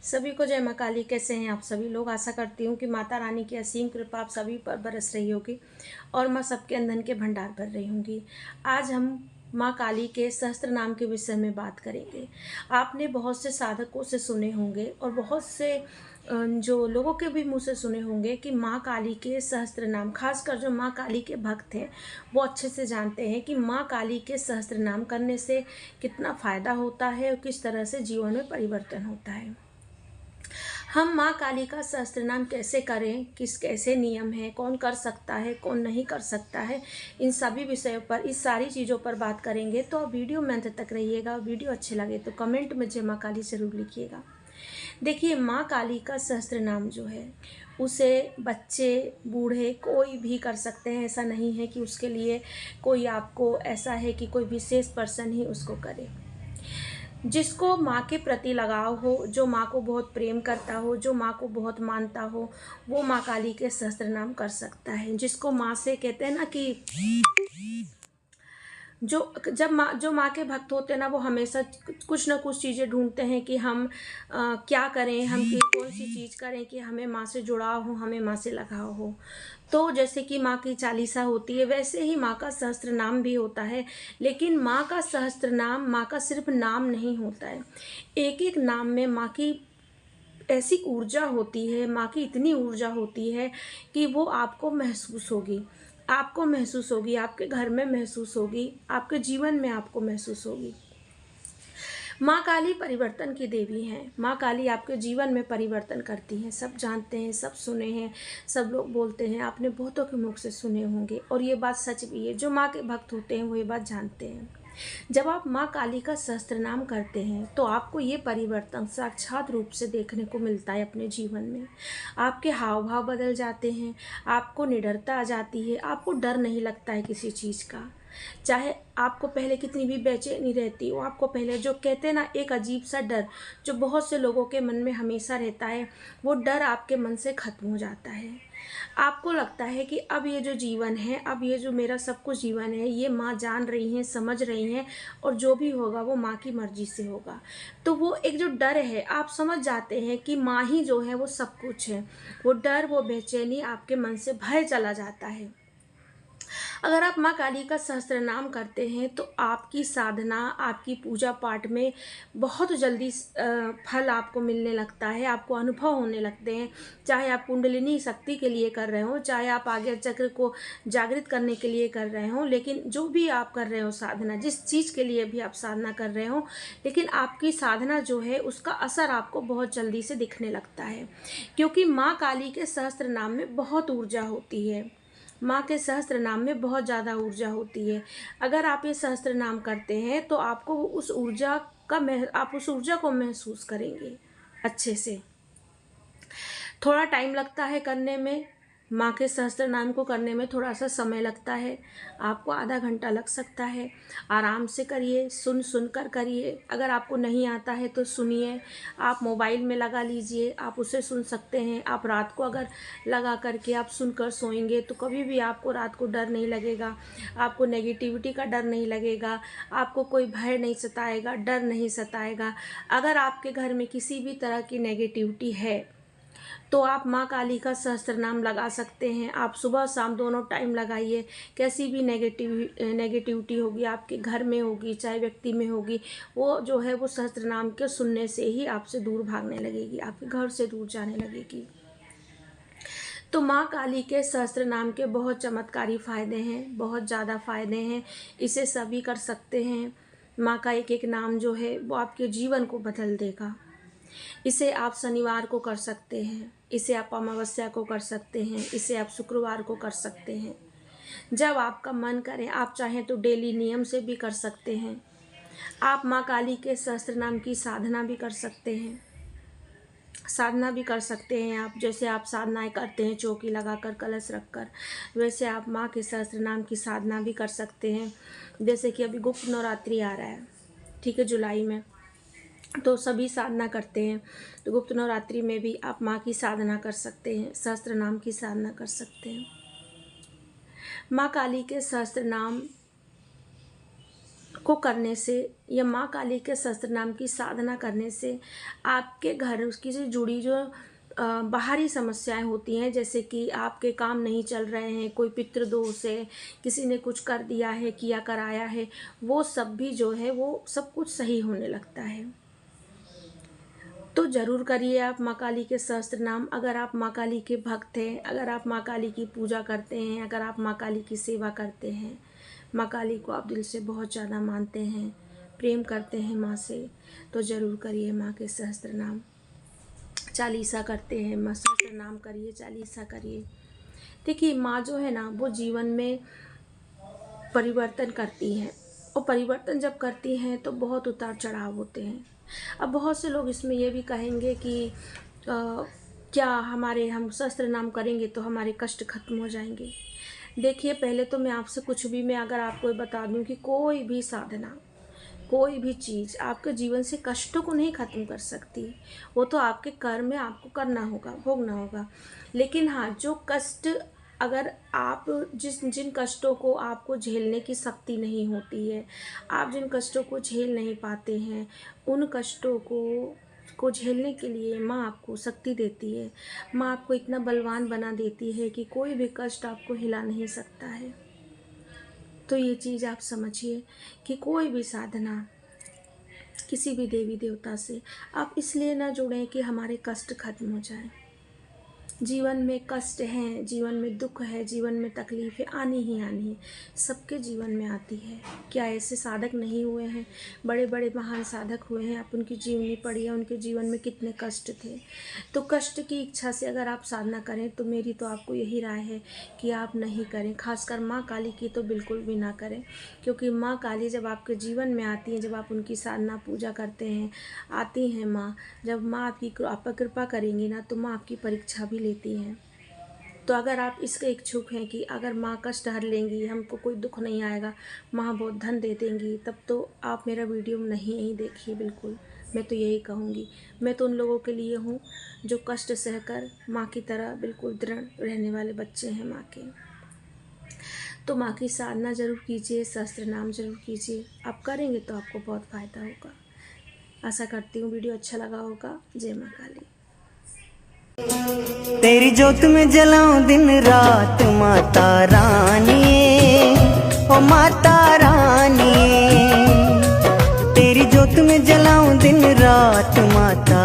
सभी को जय माँ काली। कैसे हैं आप सभी लोग। आशा करती हूँ कि माता रानी की असीम कृपा आप सभी पर बरस रही होगी और माँ सबके अंधन के भंडार भर रही होंगी। आज हम माँ काली के सहस्त्र नाम के विषय में बात करेंगे। आपने बहुत से साधकों से सुने होंगे और बहुत से जो लोगों के भी मुंह से सुने होंगे कि माँ काली के सहस्त्र नाम, खासकर जो माँ काली के भक्त हैं वो अच्छे से जानते हैं कि माँ काली के सहस्त्र नाम करने से कितना फ़ायदा होता है और किस तरह से जीवन में परिवर्तन होता है। हम माँ काली का सहस्त्र नाम कैसे करें, कैसे नियम है, कौन कर सकता है, कौन नहीं कर सकता है, इन सभी विषयों पर, इस सारी चीज़ों पर बात करेंगे। तो आप वीडियो में अंत तक रहिएगा। वीडियो अच्छे लगे तो कमेंट में जय माँ काली ज़रूर लिखिएगा। देखिए, माँ काली का सहस्त्र नाम जो है उसे बच्चे बूढ़े कोई भी कर सकते हैं। ऐसा नहीं है कि उसके लिए कोई आपको ऐसा है कि कोई विशेष पर्सन ही उसको करे। जिसको माँ के प्रति लगाव हो, जो माँ को बहुत प्रेम करता हो, जो माँ को बहुत मानता हो, वो माँ काली के सहस्त्र नाम कर सकता है। जिसको माँ से कहते हैं ना कि जो माँ के भक्त होते हैं ना, वो हमेशा कुछ ना कुछ चीज़ें ढूंढते हैं कि हम क्या करें, हम कौन सी चीज़ करें कि हमें माँ से जुड़ाव हो, हमें माँ से लगाव हो। तो जैसे कि माँ की चालीसा होती है, वैसे ही माँ का सहस्त्र नाम भी होता है। लेकिन माँ का सहस्त्र नाम, माँ का सिर्फ नाम नहीं होता है। एक एक नाम में माँ की ऐसी ऊर्जा होती है, माँ की इतनी ऊर्जा होती है कि वो आपको महसूस होगी, आपको महसूस होगी, आपके घर में महसूस होगी, आपके जीवन में आपको महसूस होगी। माँ काली परिवर्तन की देवी हैं। माँ काली आपके जीवन में परिवर्तन करती हैं। सब जानते हैं, सब सुने हैं, सब लोग बोलते हैं, आपने बहुतों के मुख से सुने होंगे और ये बात सच भी है। जो माँ के भक्त होते हैं वो ये बात जानते हैं। जब आप माँ काली का सहस्त्र नाम करते हैं तो आपको ये परिवर्तन साक्षात रूप से देखने को मिलता है अपने जीवन में। आपके हाव भाव बदल जाते हैं, आपको निडरता आ जाती है, आपको डर नहीं लगता है किसी चीज़ का। चाहे आपको पहले कितनी भी बेचैनी रहती हो, आपको पहले जो कहते हैं ना, एक अजीब सा डर जो बहुत से लोगों के मन में हमेशा रहता है, वो डर आपके मन से खत्म हो जाता है। आपको लगता है कि अब ये जो जीवन है, अब ये जो मेरा सब कुछ जीवन है, ये माँ जान रही हैं, समझ रही हैं और जो भी होगा वो माँ की मर्जी से होगा। तो वो एक जो डर है, आप समझ जाते हैं कि माँ ही जो है वो सब कुछ है। वो डर, वो बेचैनी आपके मन से भय चला जाता है। अगर आप माँ काली का सहस्त्र नाम करते हैं तो आपकी साधना, आपकी पूजा पाठ में बहुत जल्दी फल आपको मिलने लगता है, आपको अनुभव होने लगते हैं। चाहे आप कुंडलिनी शक्ति के लिए कर रहे हो, चाहे आप आज्ञा चक्र को जागृत करने के लिए कर रहे हो, लेकिन जो भी आप कर रहे हो साधना, जिस चीज़ के लिए भी आप साधना कर रहे हो, लेकिन आपकी साधना जो है उसका असर आपको बहुत जल्दी से दिखने लगता है। क्योंकि माँ काली के सहस्त्र नाम में बहुत ऊर्जा होती है। माँ के सहस्त्र नाम में बहुत ज़्यादा ऊर्जा होती है। अगर आप ये सहस्त्र नाम करते हैं तो आपको आप उस ऊर्जा को महसूस करेंगे अच्छे से। थोड़ा टाइम लगता है करने में। माँ के सहस्त्र नाम को करने में थोड़ा सा समय लगता है, आपको आधा घंटा लग सकता है। आराम से करिए, सुन कर करिए। अगर आपको नहीं आता है तो सुनिए, आप मोबाइल में लगा लीजिए, आप उसे सुन सकते हैं। आप रात को अगर लगा करके आप सुनकर सोएंगे तो कभी भी आपको रात को डर नहीं लगेगा, आपको नेगेटिविटी का डर नहीं लगेगा, आपको कोई भय नहीं सताएगा, डर नहीं सताएगा। अगर आपके घर में किसी भी तरह की नेगेटिविटी है तो आप माँ काली का सहस्त्र नाम लगा सकते हैं। आप सुबह शाम दोनों टाइम लगाइए। कैसी भी नेगेटिविटी होगी आपके घर में होगी, चाहे व्यक्ति में होगी, वो जो है वो सहस्त्र नाम के सुनने से ही आपसे दूर भागने लगेगी, आपके घर से दूर जाने लगेगी। तो माँ काली के सहस्त्र नाम के बहुत चमत्कारी फ़ायदे हैं, बहुत ज़्यादा फ़ायदे हैं। इसे सभी कर सकते हैं। माँ का एक एक नाम जो है वो आपके जीवन को बदल देगा। इसे आप शनिवार को कर सकते हैं, इसे आप अमावस्या को कर सकते हैं, इसे आप शुक्रवार को कर सकते हैं। जब आपका मन करे, आप चाहें तो डेली नियम से भी कर सकते हैं। आप माँ काली के सहस्त्र नाम की साधना भी कर सकते हैं। साधना भी कर सकते हैं आप, जैसे आप साधनाएं करते हैं चौकी लगाकर, कलश रखकर, वैसे आप माँ के सहस्त्र नाम की साधना भी कर सकते हैं। जैसे कि अभी गुप्त नवरात्रि आ रहा है, ठीक है, जुलाई में, तो सभी साधना करते हैं। तो गुप्त नवरात्रि में भी आप माँ की साधना कर सकते हैं, सहस्त्र नाम की साधना कर सकते हैं। माँ काली के सहस्त्र नाम को करने से या माँ काली के सहस्त्र नाम की साधना करने से आपके घर उसकी से जुड़ी जो बाहरी समस्याएं होती हैं, जैसे कि आपके काम नहीं चल रहे हैं, कोई पितृदोष है, किसी ने कुछ कर दिया है, किया कराया है, वो सब भी जो है वो सब कुछ सही होने लगता है। तो ज़रूर करिए आप माँ काली के सहस्त्र नाम। अगर आप माँ काली के भक्त हैं, अगर आप माँ काली की पूजा करते हैं, अगर आप माँ काली की सेवा करते हैं, माँ काली को आप दिल से बहुत ज़्यादा मानते हैं, प्रेम करते हैं माँ से, तो ज़रूर करिए माँ के सहस्त्र नाम। चालीसा करते हैं, माँ सहस्त्र नाम करिए, चालीसा करिए। देखिए माँ जो है ना वो जीवन में परिवर्तन करती हैं, और परिवर्तन जब करती हैं तो बहुत उतार चढ़ाव होते हैं। अब बहुत से लोग इसमें ये भी कहेंगे कि क्या हम सहस्त्र नाम करेंगे तो हमारे कष्ट खत्म हो जाएंगे। देखिए पहले तो मैं आपसे कुछ भी मैं अगर आपको बता दूं कि कोई भी साधना, कोई भी चीज़ आपके जीवन से कष्टों को नहीं ख़त्म कर सकती। वो तो आपके कर्म में आपको करना होगा, भोगना होगा। लेकिन हाँ, जो कष्ट अगर आप जिन कष्टों को आपको झेलने की शक्ति नहीं होती है, आप जिन कष्टों को झेल नहीं पाते हैं, उन कष्टों को झेलने के लिए माँ आपको शक्ति देती है। माँ आपको इतना बलवान बना देती है कि कोई भी कष्ट आपको हिला नहीं सकता है। तो ये चीज़ आप समझिए कि कोई भी साधना किसी भी देवी देवता से आप इसलिए ना जुड़ें कि हमारे कष्ट खत्म हो जाएं। जीवन में कष्ट हैं, जीवन में दुख है, जीवन में तकलीफ़ें आनी ही आनी है, सबके जीवन में आती है। क्या ऐसे साधक नहीं हुए हैं? बड़े बड़े महान साधक हुए हैं, आप उनकी जीवनी पढ़िए, उनके जीवन में कितने कष्ट थे। तो कष्ट की इच्छा से अगर आप साधना करें तो मेरी तो आपको यही राय है कि आप नहीं करें। खासकर माँ काली की तो बिल्कुल भी ना करें, क्योंकि माँ काली जब आपके जीवन में आती हैं, जब आप उनकी साधना पूजा करते हैं, आती हैं माँ, जब माँ आप पर कृपा करेंगी ना तो माँ आपकी परीक्षा भी लेती हैं। तो अगर आप इसके इच्छुक हैं कि अगर माँ कष्ट हर लेंगी, हमको कोई दुख नहीं आएगा, माँ बहुत धन दे देंगी, तब तो आप मेरा वीडियो नहीं देखिए। बिल्कुल मैं तो यही कहूँगी। मैं तो उन लोगों के लिए हूँ जो कष्ट सहकर माँ की तरह बिल्कुल दृढ़ रहने वाले बच्चे हैं माँ के। तो माँ की साधना ज़रूर कीजिए, सहस्त्र नाम ज़रूर कीजिए। आप करेंगे तो आपको बहुत फ़ायदा होगा। आशा करती हूँ वीडियो अच्छा लगा होगा। जय माँ काली। तेरी जोत में जलाऊं दिन रात माता रानी, ओ माता रानी। तेरी जोत में जलाऊं दिन रात माता